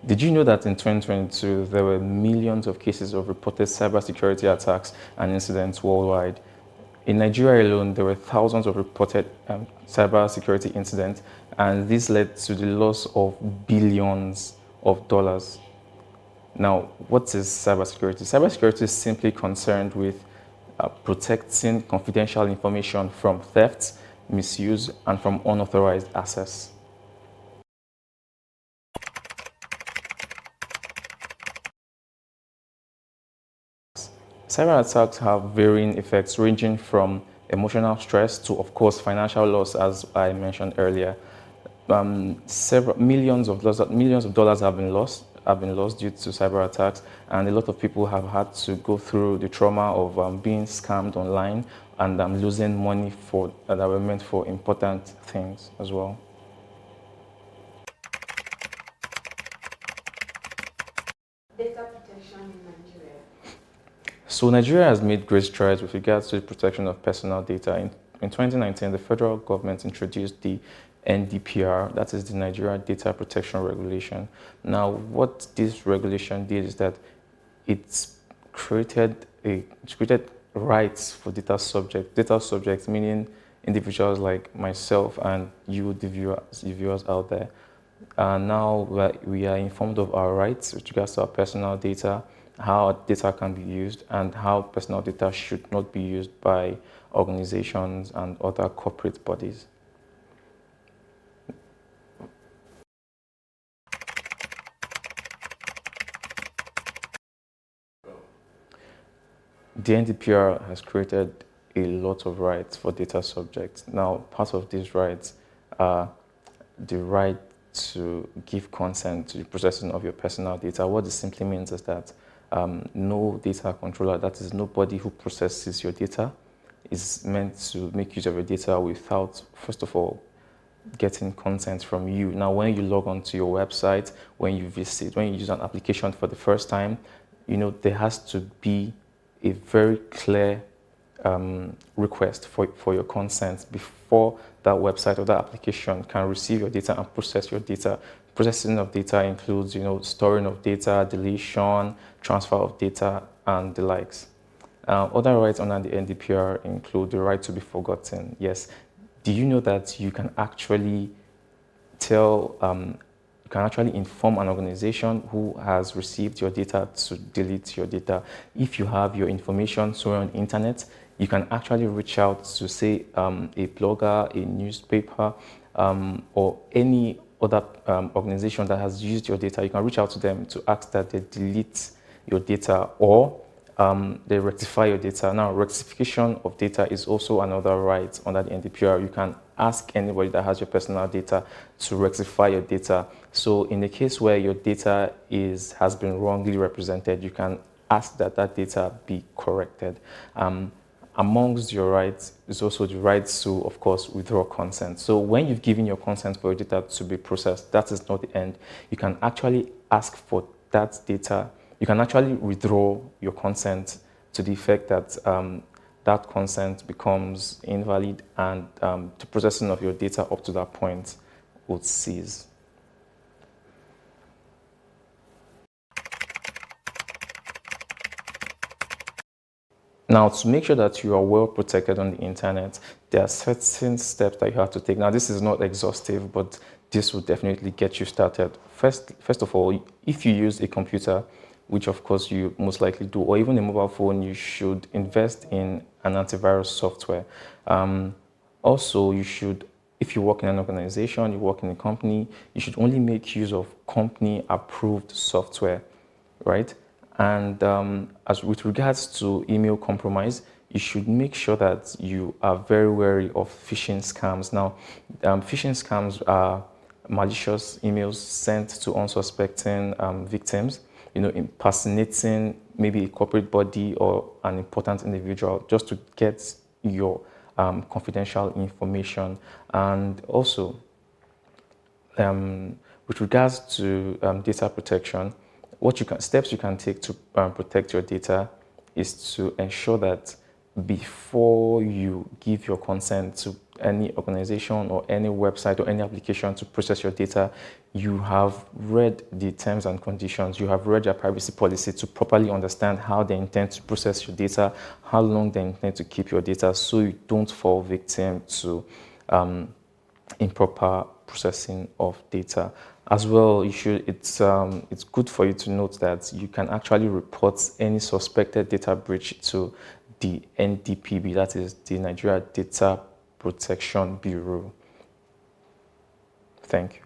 Did you know that in 2022, there were millions of cases of reported cybersecurity attacks and incidents worldwide? In Nigeria alone, there were thousands of reported cybersecurity incidents, and this led to the loss of billions of dollars. Now, what is cybersecurity? Cybersecurity is simply concerned with protecting confidential information from theft, misuse, and from unauthorized access. Cyber attacks have varying effects ranging from emotional stress to, of course, financial loss, as I mentioned earlier. Several millions of dollars have been lost due to cyber attacks, and a lot of people have had to go through the trauma of being scammed online and losing money that were meant for important things as well. Data protection in Nigeria. So Nigeria has made great strides with regards to the protection of personal data. In 2019, the federal government introduced the NDPR, that is the Nigeria Data Protection Regulation. Now, what this regulation did is that it's created rights for data subjects. Data subjects meaning individuals like myself and you, the viewers out there. Now we are informed of our rights with regards to our personal data, how our data can be used, and how personal data should not be used by organizations and other corporate bodies. The NDPR has created a lot of rights for data subjects. Now, part of these rights are the right to give consent to the processing of your personal data. What this simply means is that no data controller, that is nobody who processes your data, is meant to make use of your data without, first of all, getting consent from you. Now, when you log onto your website, when you use an application for the first time, there has to be a very clear request for your consent before that website or that application can receive your data and process your data. Processing of data includes, storing of data, deletion, transfer of data, and the likes. Other rights under the NDPR include the right to be forgotten. Yes. Do you know that you can actually inform an organization who has received your data to delete your data? If you have your information somewhere on the internet, you can actually reach out to, say, a blogger, a newspaper, or any other organization that has used your data. You can reach out to them to ask that they delete your data or they rectify your data. Now, rectification of data is also another right under the NDPR. You can ask anybody that has your personal data to rectify your data. So in the case where your data has been wrongly represented, you can ask that data be corrected. Amongst your rights is also the right to, of course, withdraw consent. So when you've given your consent for your data to be processed, that is not the end. You can actually ask for that data. You can actually withdraw your consent to the effect that that consent becomes invalid and the processing of your data up to that point would cease. Now, to make sure that you are well protected on the internet, there are certain steps that you have to take. Now, this is not exhaustive, but this will definitely get you started. First of all, if you use a computer, which of course you most likely do, or even a mobile phone, you should invest in an antivirus software. Also, if you work in an organization, you work in a company, you should only make use of company-approved software, right? And as with regards to email compromise, you should make sure that you are very wary of phishing scams. Now, phishing scams are malicious emails sent to unsuspecting victims, impersonating maybe a corporate body or an important individual just to get your confidential information. And also, with regards to data protection, steps you can take to protect your data is to ensure that before you give your consent to any organization or any website or any application to process your data, you have read the terms and conditions, you have read your privacy policy to properly understand how they intend to process your data, how long they intend to keep your data, so you don't fall victim to improper processing of data. As well, it's good for you to note that you can actually report any suspected data breach to the NDPB, that is the Nigeria Data Protection Bureau. Thank you.